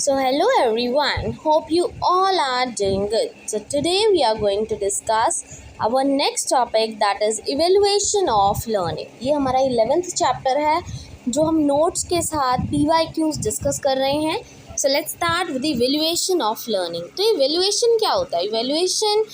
So, hello everyone, hope you all are doing good. So, today we are going to discuss our next topic that is evaluation of learning. ये हमारा 11th chapter है जो हम notes के साथ PYQs discuss कर रहे हैं. So let's start with evaluation of learning. तो इवेल्युएशन क्या होता है? इवेल्युएशन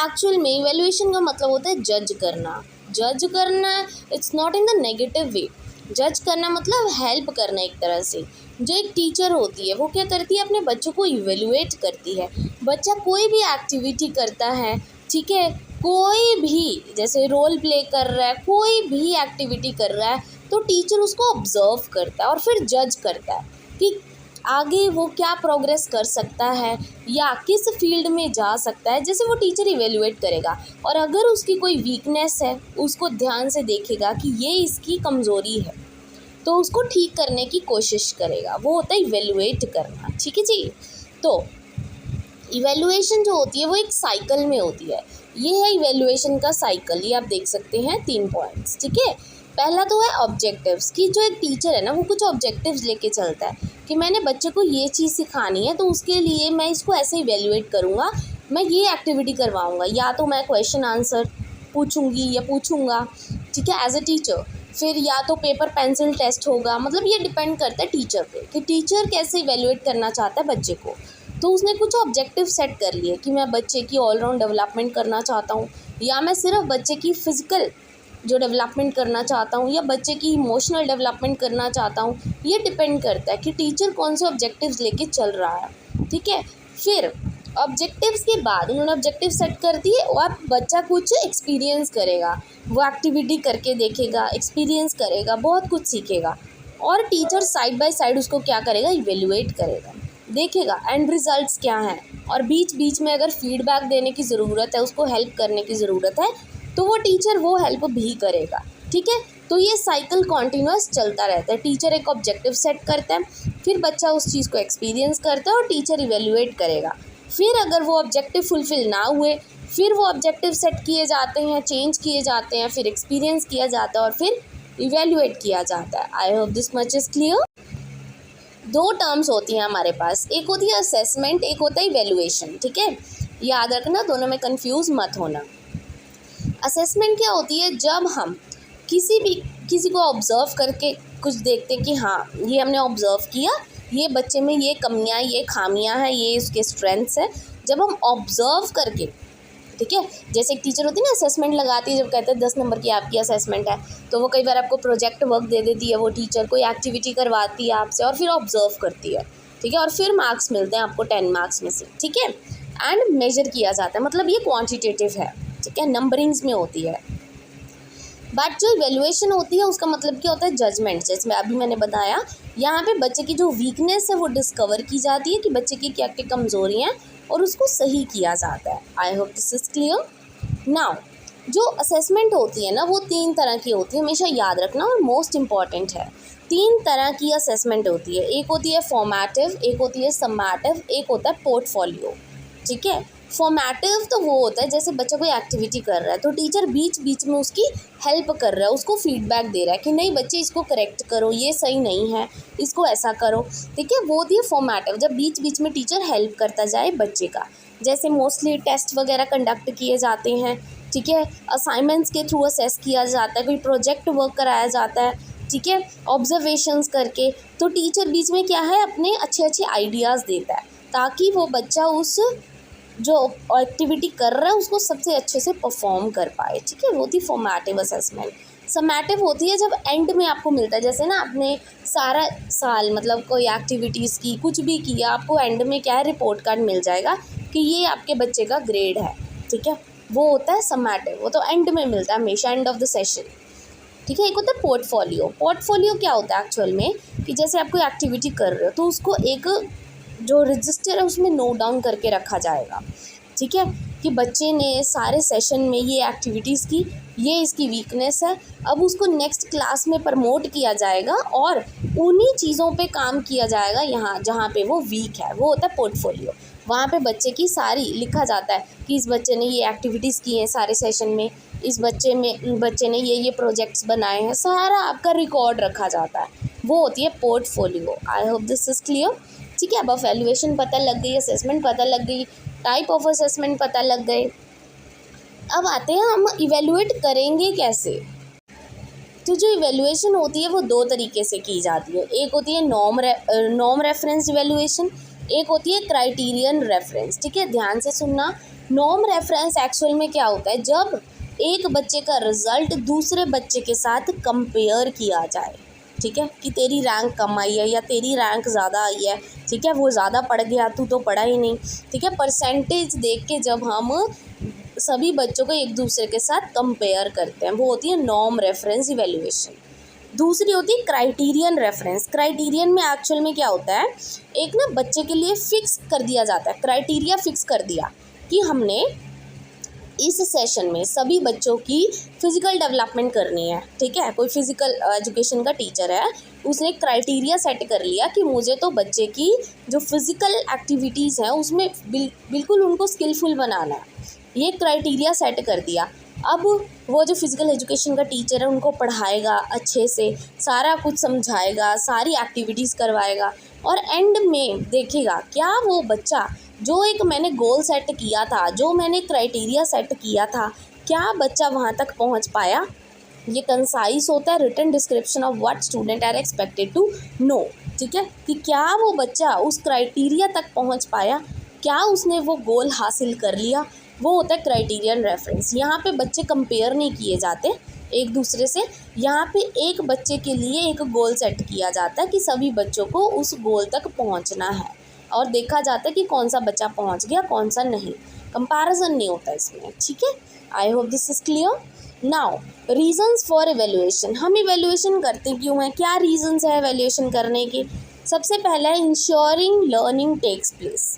एक्चुअल में इवेल्युएशन का मतलब होता है जज करना. जज करना it's not in the negative way. जज करना मतलब हेल्प करना एक तरह से. जो एक टीचर होती है वो क्या करती है, अपने बच्चों को इवेल्युएट करती है. बच्चा कोई भी एक्टिविटी करता है, ठीक है, कोई भी जैसे रोल प्ले कर रहा है, कोई भी एक्टिविटी कर रहा है, तो टीचर उसको ऑब्जर्व करता है और फिर जज करता है कि आगे वो क्या प्रोग्रेस कर सकता है या किस फील्ड में जा सकता है. जैसे वो टीचर इवेल्युएट करेगा और अगर उसकी कोई वीकनेस है उसको ध्यान से देखेगा कि ये इसकी कमज़ोरी है तो उसको ठीक करने की कोशिश करेगा. वो होता है इवेल्युएट करना. ठीक है जी. तो इवेल्युएशन जो होती है वो एक साइकिल में होती है. ये है इवेल्युएशन का साइकिल. ये आप देख सकते हैं 3 पॉइंट्स. ठीक है, पहला तो है ऑब्जेक्टिव्स कि जो एक टीचर है ना वो कुछ ऑब्जेक्टिव्स लेके चलता है कि मैंने बच्चे को ये चीज़ सिखानी है तो उसके लिए मैं इसको ऐसे इवेल्युएट करूँगा, मैं ये एक्टिविटी करवाऊँगा, या तो मैं क्वेश्चन आंसर पूछूँगी या पूछूँगा, ठीक है, एज अ टीचर. फिर या तो पेपर पेंसिल टेस्ट होगा. मतलब ये डिपेंड करता है टीचर पे कि टीचर कैसे इवेल्युएट करना चाहता है बच्चे को. तो उसने कुछ ऑब्जेक्टिव सेट कर लिए कि मैं बच्चे की ऑलराउंड डेवलपमेंट करना चाहता हूँ, या मैं सिर्फ बच्चे की फ़िज़िकल जो डेवलपमेंट करना चाहता हूँ, या बच्चे की इमोशनल डेवलपमेंट करना चाहता हूँ. ये डिपेंड करता है कि टीचर कौन से ऑब्जेक्टिव्स लेके चल रहा है. ठीक है, फिर ऑब्जेक्टिव्स के बाद उन्होंने ऑब्जेक्टिव सेट कर दिए और बच्चा कुछ एक्सपीरियंस करेगा, वो एक्टिविटी करके देखेगा, एक्सपीरियंस करेगा, बहुत कुछ सीखेगा. और टीचर साइड बाय साइड उसको क्या करेगा, इवेल्युएट करेगा, देखेगा एंड रिजल्ट्स क्या हैं. और बीच बीच में अगर फीडबैक देने की ज़रूरत है, उसको हेल्प करने की ज़रूरत है, तो वो टीचर वो हेल्प भी करेगा. ठीक है, तो ये साइकिल कॉन्टिन्यूस चलता रहता है. टीचर एक ऑब्जेक्टिव सेट करता है, फिर बच्चा उस चीज़ को एक्सपीरियंस करता है और टीचर इवेल्युएट करेगा. फिर अगर वो ऑब्जेक्टिव फुलफ़िल ना हुए, फिर वो ऑब्जेक्टिव सेट किए जाते हैं, चेंज किए जाते हैं, फिर एक्सपीरियंस किया जाता है और फिर इवेल्युएट किया जाता है. आई hope this much is clear. 2 terms होती हैं हमारे पास, एक होती है असेसमेंट, एक होता है इवेल्युएशन. ठीक है, याद रखना, दोनों में कंफ्यूज मत होना. असेसमेंट क्या होती है, जब हम किसी को ऑब्ज़र्व करके कुछ देखते हैं कि हाँ ये हमने ऑब्ज़र्व किया, ये बच्चे में ये कमियां, ये खामियां हैं, ये उसके स्ट्रेंथ्स हैं. जब हम ऑब्ज़र्व करके, ठीक है, जैसे एक टीचर होती है ना असेसमेंट लगाती है, जब कहते हैं 10 नंबर की आपकी असेसमेंट है, तो वो कई बार आपको प्रोजेक्ट वर्क दे देती है, वो टीचर कोई एक्टिविटी करवाती है आपसे और फिर ऑब्ज़र्व करती है. ठीक है, और फिर मार्क्स मिलते हैं आपको 10 मार्क्स में से. ठीक है, एंड मेजर किया जाता है, मतलब ये क्वान्टिटेटिव है. ठीक है, नंबरिंग्स में होती है. बट जो इवेल्युएशन होती है उसका मतलब क्या होता है, जजमेंट. जैसे अभी मैंने बताया, यहाँ पे बच्चे की जो वीकनेस है वो डिस्कवर की जाती है कि बच्चे की क्या क्या कमज़ोरियाँ हैं और उसको सही किया जाता है. आई hope this is clear. Now जो असेसमेंट होती है ना वो 3 तरह की होती है, हमेशा याद रखना, और मोस्ट इम्पॉर्टेंट है. 3 तरह की असेसमेंट होती है. एक होती है फॉर्मेटिव, एक होती है सम्मेटिव, एक होता है पोर्टफोलियो. ठीक है, फॉर्मेटिव तो वो होता है जैसे बच्चा कोई एक्टिविटी कर रहा है तो टीचर बीच बीच में उसकी हेल्प कर रहा है, उसको फीडबैक दे रहा है कि नहीं बच्चे इसको करेक्ट करो, ये सही नहीं है, इसको ऐसा करो. ठीक है, वो होती है फॉर्मेटिव, जब बीच बीच में टीचर हेल्प करता जाए बच्चे का. जैसे मोस्टली टेस्ट वगैरह कंडक्ट किए जाते हैं. ठीक है, असाइनमेंट्स के थ्रू असेस किया जाता है, कोई प्रोजेक्ट वर्क कराया जाता है. ठीक है, ऑब्जर्वेशंस करके, तो टीचर बीच में क्या है अपने अच्छे अच्छे आइडियाज़ देता है ताकि वो बच्चा उस जो एक्टिविटी कर रहा है उसको सबसे अच्छे से परफॉर्म कर पाए. ठीक है, वो होती फॉर्मेटिव असेसमेंट. सम्मेटिव होती है जब एंड में आपको मिलता है, जैसे ना आपने सारा साल मतलब कोई एक्टिविटीज़ की, कुछ भी किया, आपको एंड में क्या है, रिपोर्ट कार्ड मिल जाएगा कि ये आपके बच्चे का ग्रेड है. ठीक है, वो होता है सम्मेटिव, वो तो एंड में मिलता है हमेशा, एंड ऑफ द सेशन. ठीक है, एक होता है पोर्टफोलियो. पोर्टफोलियो क्या होता है एक्चुअल में, कि जैसे आप कोई एक्टिविटी कर रहे हो तो उसको एक जो रजिस्टर है उसमें नोट डाउन करके रखा जाएगा. ठीक है, कि बच्चे ने सारे सेशन में ये एक्टिविटीज़ की, ये इसकी वीकनेस है, अब उसको नेक्स्ट क्लास में प्रमोट किया जाएगा और उन्हीं चीज़ों पे काम किया जाएगा यहाँ जहाँ पे वो वीक है. वो होता है पोर्टफोलियो. वहाँ पे बच्चे की सारी लिखा जाता है कि इस बच्चे ने ये एक्टिविटीज़ की हैं सारे सेशन में, इस बच्चे ने ये प्रोजेक्ट्स बनाए हैं, सारा आपका रिकॉर्ड रखा जाता है. वो होती है portfolio. I hope this is clear. ठीक है। अब वैल्यूएशन पता लग गई, असेसमेंट पता लग गई, टाइप ऑफ असेसमेंट पता लग गए। अब आते हैं हम इवेलुएट करेंगे कैसे। तो जो इवेलुएशन होती है वो दो तरीके से की जाती है। एक होती है नॉर्म रेफरेंस इवेलुएशन, एक होती है क्राइटेरियन रेफरेंस। ठीक है, ध्यान से सुनना। नॉर्म रेफरेंस एक्चुअल में क्या होता है, जब एक बच्चे का रिजल्ट दूसरे बच्चे के साथ कंपेयर किया जाए। ठीक है, कि तेरी रैंक कम आई है या तेरी रैंक ज़्यादा आई है। ठीक है, वो ज़्यादा पढ़ गया, तू तो पढ़ा ही नहीं। ठीक है, परसेंटेज देख के जब हम सभी बच्चों को एक दूसरे के साथ कंपेयर करते हैं, वो होती है नॉर्म रेफरेंस इवेल्युएशन। दूसरी होती है क्राइटेरियन रेफरेंस। क्राइटेरियन में एक्चुअल में क्या होता है, एक ना बच्चे के लिए फिक्स कर दिया जाता है, क्राइटेरिया फिक्स कर दिया कि हमने इस सेशन में सभी बच्चों की फ़िज़िकल डेवलपमेंट करनी है। ठीक है, कोई फ़िज़िकल एजुकेशन का टीचर है, उसने क्राइटेरिया सेट कर लिया कि मुझे तो बच्चे की जो फ़िज़िकल एक्टिविटीज़ हैं उसमें बिल्कुल उनको स्किलफुल बनाना है। ये क्राइटेरिया सेट कर दिया। अब वो जो फ़िज़िकल एजुकेशन का टीचर है उनको पढ़ाएगा अच्छे से, सारा कुछ समझाएगा, सारी एक्टिविटीज़ करवाएगा, और एंड में देखेगा क्या वो बच्चा जो एक मैंने गोल सेट किया था, जो मैंने क्राइटेरिया सेट किया था, क्या बच्चा वहाँ तक पहुँच पाया। ये कंसाइज होता है, written description of what student are expected to know. ठीक है, कि क्या वो बच्चा उस क्राइटेरिया तक पहुँच पाया, क्या उसने वो गोल हासिल कर लिया। वो होता है क्राइटेरियन रेफरेंस। यहाँ पे बच्चे कंपेयर नहीं किए जाते एक दूसरे से, यहाँ पे एक बच्चे के लिए एक गोल सेट किया जाता है कि सभी बच्चों को उस गोल तक पहुँचना है, और देखा जाता है कि कौन सा बच्चा पहुँच गया कौन सा नहीं। कंपैरिजन नहीं होता इसमें। ठीक है, आई hope this is clear. Now reasons for evaluation. हम एवेल्युएशन करते क्यों हैं, क्या रीजंस है एवेल्युएशन करने के। सबसे पहला है इंश्योरिंग लर्निंग टेक्स प्लेस।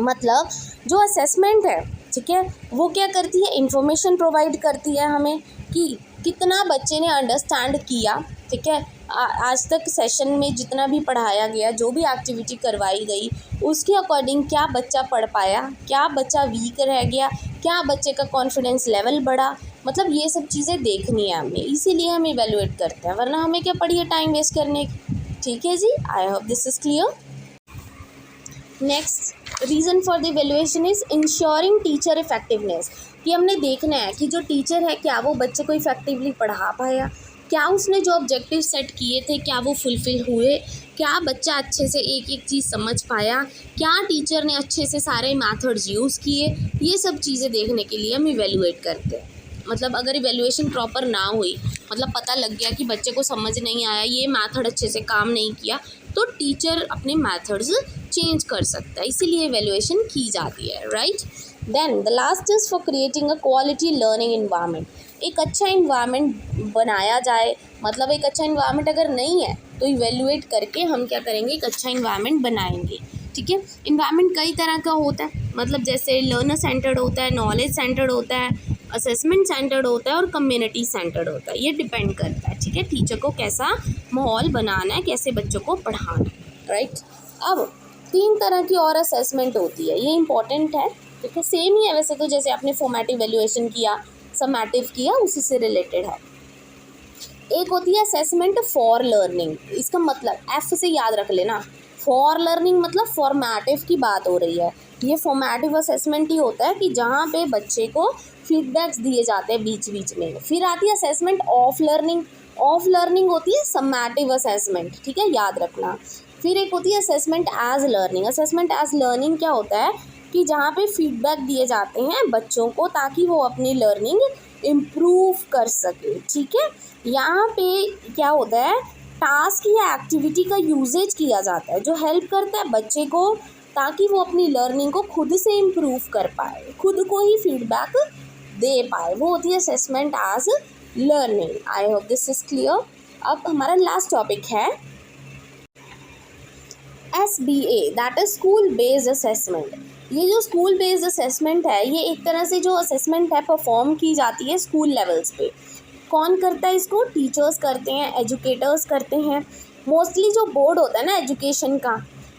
मतलब जो असेसमेंट है, ठीक है, वो क्या करती है, इंफॉर्मेशन प्रोवाइड करती है हमें कि कितना बच्चे ने अंडरस्टैंड किया। ठीक है, आज तक सेशन में जितना भी पढ़ाया गया, जो भी एक्टिविटी करवाई गई, उसके अकॉर्डिंग क्या बच्चा पढ़ पाया, क्या बच्चा वीक रह गया, क्या बच्चे का कॉन्फिडेंस लेवल बढ़ा। मतलब ये सब चीज़ें देखनी है हमें, इसीलिए हम इवेलुएट करते हैं, वरना हमें क्या पड़ी है टाइम वेस्ट करने की। ठीक है जी, I hope this is clear. Next reason for the evaluation is ensuring teacher effectiveness. कि हमने देखना है कि जो टीचर है क्या वो बच्चे को इफेक्टिवली पढ़ा पाया, क्या उसने जो ऑब्जेक्टिव सेट किए थे क्या वो फुलफ़िल हुए, क्या बच्चा अच्छे से एक एक चीज़ समझ पाया, क्या टीचर ने अच्छे से सारे मेथड्स यूज़ किए। ये सब चीज़ें देखने के लिए हम इवेल्युएट करते हैं। मतलब अगर इवेल्युएशन प्रॉपर ना हुई, मतलब पता लग गया कि बच्चे को समझ नहीं आया, ये मेथड अच्छे से काम नहीं किया, तो टीचर अपने मेथड्स चेंज कर सकता है, इसीलिए इवेल्युएशन की जाती है। Right, then the last is for creating a quality learning environment. एक अच्छा इन्वायरमेंट बनाया जाए, मतलब एक अच्छा इन्वायरमेंट अगर नहीं है तो इवेल्युएट करके हम क्या करेंगे, एक अच्छा इन्वायरमेंट बनाएंगे। ठीक है, इन्वायरमेंट कई तरह का होता है, मतलब जैसे लर्नर सेंटर्ड होता है, नॉलेज सेंटर्ड होता है, असेसमेंट सेंटर्ड होता है और कम्युनिटी सेंटर्ड होता है। ये डिपेंड करता है, ठीक है, टीचर को कैसा माहौल बनाना है, कैसे बच्चों को पढ़ाना है। राइट, अब 3 तरह की और असेसमेंट होती है, ये इंपॉर्टेंट है। ठीक है, सेम ही है वैसे तो, जैसे आपने फॉर्मेटिव वैल्यूएशन किया, समेटिव किया, उसी से रिलेटेड है। एक होती है असेसमेंट फॉर लर्निंग। इसका मतलब एफ से याद रख लेना, फॉर लर्निंग मतलब फॉर्मेटिव की बात हो रही है। ये फॉर्मेटिव असेसमेंट ही होता है कि जहाँ पे बच्चे को फीडबैक्स दिए जाते हैं बीच बीच में। फिर आती है assessment of learning. Of learning होती है समेटिव असेसमेंट, ठीक है, याद रखना। फिर एक होती है assessment as learning. Assessment as learning क्या होता है कि जहाँ पे फीडबैक दिए जाते हैं बच्चों को ताकि वो अपनी लर्निंग इम्प्रूव कर सके। ठीक है, यहाँ पे क्या होता है, टास्क या एक्टिविटी का यूजेज किया जाता है जो हेल्प करता है बच्चे को ताकि वो अपनी लर्निंग को खुद से इम्प्रूव कर पाए, खुद को ही फीडबैक दे पाए। वो होती है assessment as learning. I hope this is clear. अब हमारा लास्ट टॉपिक है SBA, that is school based assessment. ये जो स्कूल बेस्ड असेसमेंट है, ये एक तरह से जो असेसमेंट है परफॉर्म की जाती है स्कूल लेवल्स पे। कौन करता है इसको, टीचर्स करते हैं, एजुकेटर्स करते हैं। मोस्टली जो बोर्ड होता है ना एजुकेशन का,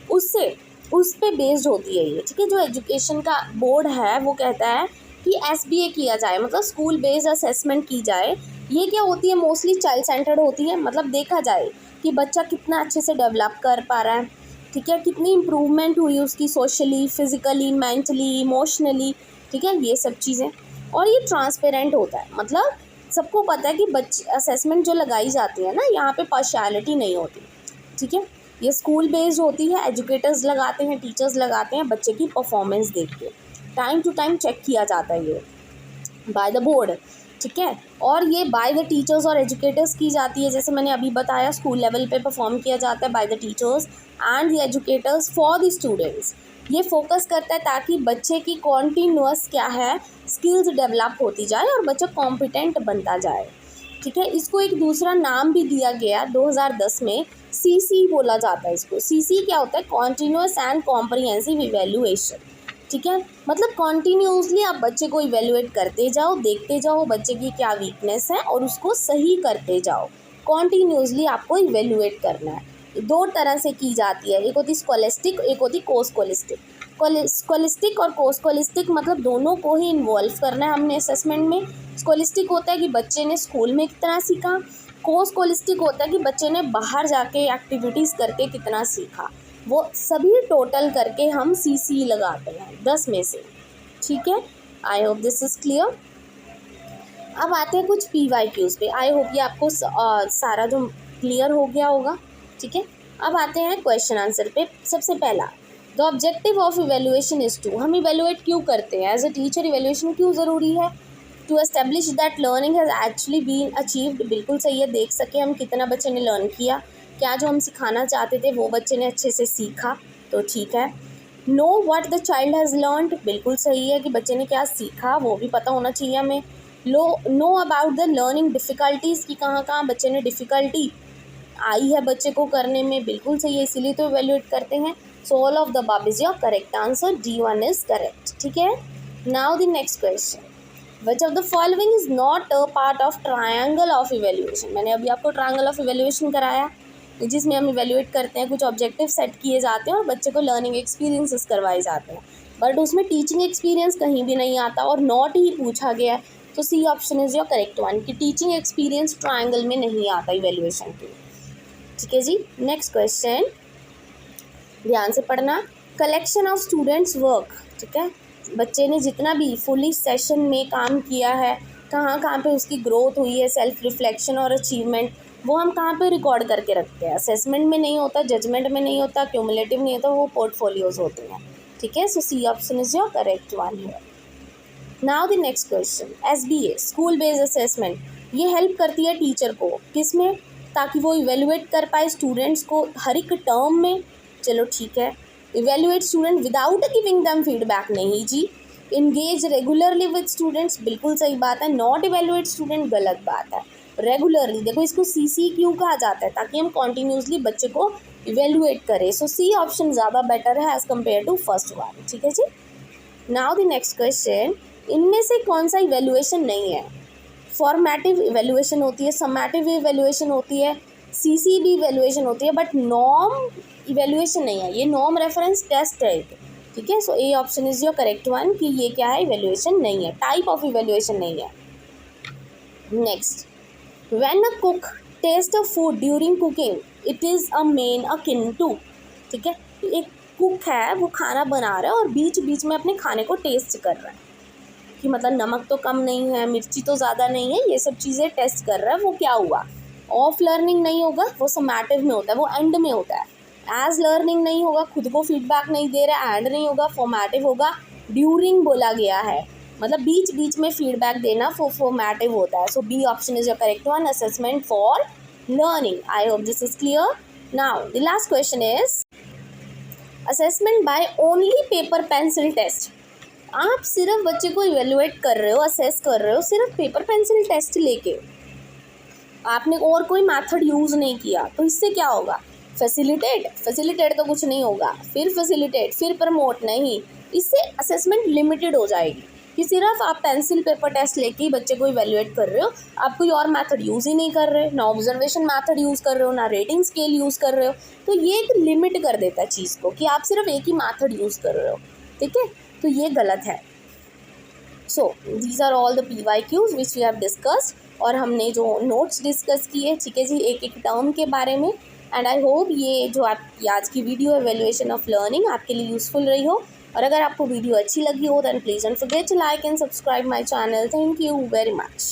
उस पे बेस्ड होती है ये। ठीक है, जो एजुकेशन का बोर्ड है वो कहता है कि SBA किया जाए, मतलब स्कूल बेस्ड असेसमेंट की जाए। ये क्या होती है, मोस्टली चाइल्ड सेंटर्ड होती है, मतलब देखा जाए कि बच्चा कितना अच्छे से डेवलप कर पा रहा है, ठीक है, कितनी इम्प्रूवमेंट हुई उसकी सोशली, फिज़िकली, मेंटली, इमोशनली, ठीक है, ये सब चीज़ें। और ये ट्रांसपेरेंट होता है, मतलब सबको पता है कि बच्चे असेसमेंट जो लगाई जाती है ना, यहाँ पे पार्शियलिटी नहीं होती, ठीक है। ये स्कूल बेस्ड होती है, एजुकेटर्स लगाते हैं, टीचर्स लगाते हैं, बच्चे की परफॉर्मेंस देख के टाइम टू टाइम चेक किया जाता है ये बाय द बोर्ड, ठीक है। और ये बाय द टीचर्स और एजुकेटर्स की जाती है, जैसे मैंने अभी बताया स्कूल लेवल पे परफॉर्म किया जाता है by the teachers and the educators for the students. ये फोकस करता है ताकि बच्चे की कॉन्टीन्यूअस क्या है, स्किल्स डेवलप होती जाए और बच्चा कॉम्पिटेंट बनता जाए, ठीक है। इसको एक दूसरा नाम भी दिया गया 2010 में, सीसी बोला जाता है इसको। सीसी क्या होता है, कॉन्टीन्यूअस एंड कॉम्प्रिहेंसिव इवेल्युएशन, ठीक है। मतलब कॉन्टीन्यूसली आप बच्चे को इवेल्युएट करते जाओ, देखते जाओ बच्चे की क्या वीकनेस है और उसको सही करते जाओ। कॉन्टीन्यूसली आपको इवेल्युएट करना है। दो तरह से की जाती है, एक होती स्कॉलिस्टिक, एक होती कोस्कोलिस्टिक। स्कॉलिस्टिक और कोस्कोलिस्टिक मतलब दोनों को ही इन्वॉल्व करना है हमने असेसमेंट में। स्कॉलिस्टिक होता है कि बच्चे ने स्कूल में कितना सीखा, कोस्कोलिस्टिक होता है कि बच्चे ने बाहर जाके एक्टिविटीज़ करके कितना सीखा। वो सभी टोटल करके हम सीसी लगाते हैं 10 में से, ठीक है। आई होप दिस इज़ क्लियर। अब आते हैं कुछ PYQs पे। आई होप ये आपको सारा जो क्लियर हो गया होगा, ठीक है। अब आते हैं क्वेश्चन आंसर पे। सबसे पहला, the objective of evaluation is to, हम इवेल्युएट क्यों करते हैं, एज अ टीचर इवेल्युएशन क्यों ज़रूरी है, to establish that learning has actually been achieved, बिल्कुल सही है, देख सके हम कितना बच्चे ने लर्न किया, क्या जो हम सिखाना चाहते थे वो बच्चे ने अच्छे से सीखा, तो ठीक है। Know what the child has learned, बिल्कुल सही है कि बच्चे ने क्या सीखा वो भी पता होना चाहिए हमें। Know about the learning difficulties, कि कहाँ कहाँ बच्चे ने डिफ़िकल्टी आई है बच्चे को करने में, बिल्कुल सही है, इसीलिए तो इवेल्युएट करते हैं। So all of the above is your correct answer, D1 is correct, ठीक है। Now the next question, which of the following is not a part of triangle of evaluation. मैंने अभी आपको ट्रायंगल ऑफ इवेल्युएशन कराया, जिसमें हम evaluate करते हैं, कुछ ऑब्जेक्टिव सेट किए जाते हैं और बच्चे को लर्निंग एक्सपीरियंसेस करवाए जाते हैं, बट उसमें टीचिंग एक्सपीरियंस कहीं भी नहीं आता और नॉट ही पूछा गया है। तो C option is your correct one, कि टीचिंग एक्सपीरियंस ट्रायंगल में नहीं आता इवेल्युएशन के, ठीक है जी। नेक्स्ट क्वेश्चन ध्यान से पढ़ना, कलेक्शन ऑफ स्टूडेंट्स वर्क, ठीक है। बच्चे ने जितना भी फुली सेशन में काम किया है, कहाँ कहाँ पे उसकी ग्रोथ हुई है, सेल्फ रिफ्लेक्शन और अचीवमेंट, वो हम कहाँ पे रिकॉर्ड करके रखते हैं। असेसमेंट में नहीं होता, जजमेंट में नहीं होता, क्यूमुलेटिव नहीं होता, वो पोर्टफोलियोज होते हैं, ठीक है। So C option is your correct one here. Now the next question, SBA school based assessment, ये हेल्प करती है टीचर को किस में, ताकि वो इवेल्युएट कर पाए स्टूडेंट्स को हर एक टर्म में, चलो ठीक है। Evaluate student without giving them feedback, नहीं जी। इंगेज रेगुलरली विद स्टूडेंट्स, बिल्कुल सही बात है। नॉट इवेल्युएट स्टूडेंट, गलत बात है। रेगुलरली, देखो इसको CC क्यों कहा जाता है, ताकि हम कॉन्टीन्यूसली बच्चे को इवेल्युएट करें। सो सी ऑप्शन ज़्यादा बेटर है as compare to first one, ठीक है जी। नाउ द नेक्स्ट क्वेश्चन, इनमें से कौन सा इवेल्युएशन नहीं है। फॉर्मेटिव इवेल्युएशन होती है, समेटिव इवेल्युएशन होती है, CC भी इवेल्युएशन होती है, बट नॉर्म इवेल्युएशन नहीं है। ये नॉर्म रेफरेंस टेस्ट है, ठीक है। So A option is your correct one, कि ये क्या है, इवेल्युएशन नहीं है, टाइप ऑफ इवेल्युएशन नहीं है। Next, when a cook test a food during cooking, it is a main akin to, ठीक है। एक कुक है, वो खाना बना रहा है और बीच बीच में अपने खाने को टेस्ट कर रहा है, कि मतलब नमक तो कम नहीं है, मिर्ची तो ज़्यादा नहीं है, ये सब चीज़ें टेस्ट कर रहा है, वो क्या हुआ, ऑफ लर्निंग नहीं होगा, वो समेटिव में होता है, वो एंड में होता है। एज लर्निंग नहीं होगा, खुद को फीडबैक नहीं दे रहा है, एंड नहीं होगा, फॉर्मेटिव होगा। ड्यूरिंग बोला गया है, मतलब बीच बीच में फीडबैक देना फॉर्मेटिव होता है। So B option is your correct one, assessment for learning. I hope this is clear. Now the last question is assessment by only paper pencil test. आप सिर्फ बच्चे को इवेल्युएट कर रहे हो, असेस कर रहे हो सिर्फ पेपर पेंसिल टेस्ट लेके, आपने और कोई मेथड यूज़ नहीं किया, तो इससे क्या होगा, फैसिलिटेट तो कुछ नहीं होगा, फिर फैसिलिटेट, फिर प्रमोट नहीं, इससे असेसमेंट लिमिटेड हो जाएगी, कि सिर्फ आप पेंसिल पेपर टेस्ट लेके ही बच्चे को इवेल्युएट कर रहे हो, आप कोई और मेथड यूज़ ही नहीं कर रहे, ना ऑब्जर्वेशन मेथड यूज़ कर रहे हो, ना रेटिंग स्केल यूज़ कर रहे हो, तो ये एक लिमिट कर देता है चीज़ को, कि आप सिर्फ एक ही मेथड यूज़ कर रहे हो, ठीक है, तो ये गलत है। So these are all the PYQs which we have discussed, और हमने जो नोट्स डिस्कस किए, ठीक है जी, एक एक टर्म के बारे में, एंड आई होप ये जो आप आज की वीडियो इवैल्यूएशन ऑफ लर्निंग आपके लिए यूज़फुल रही हो। और अगर आपको वीडियो अच्छी लगी हो then please don't forget to like and subscribe my channel. Thank you very much.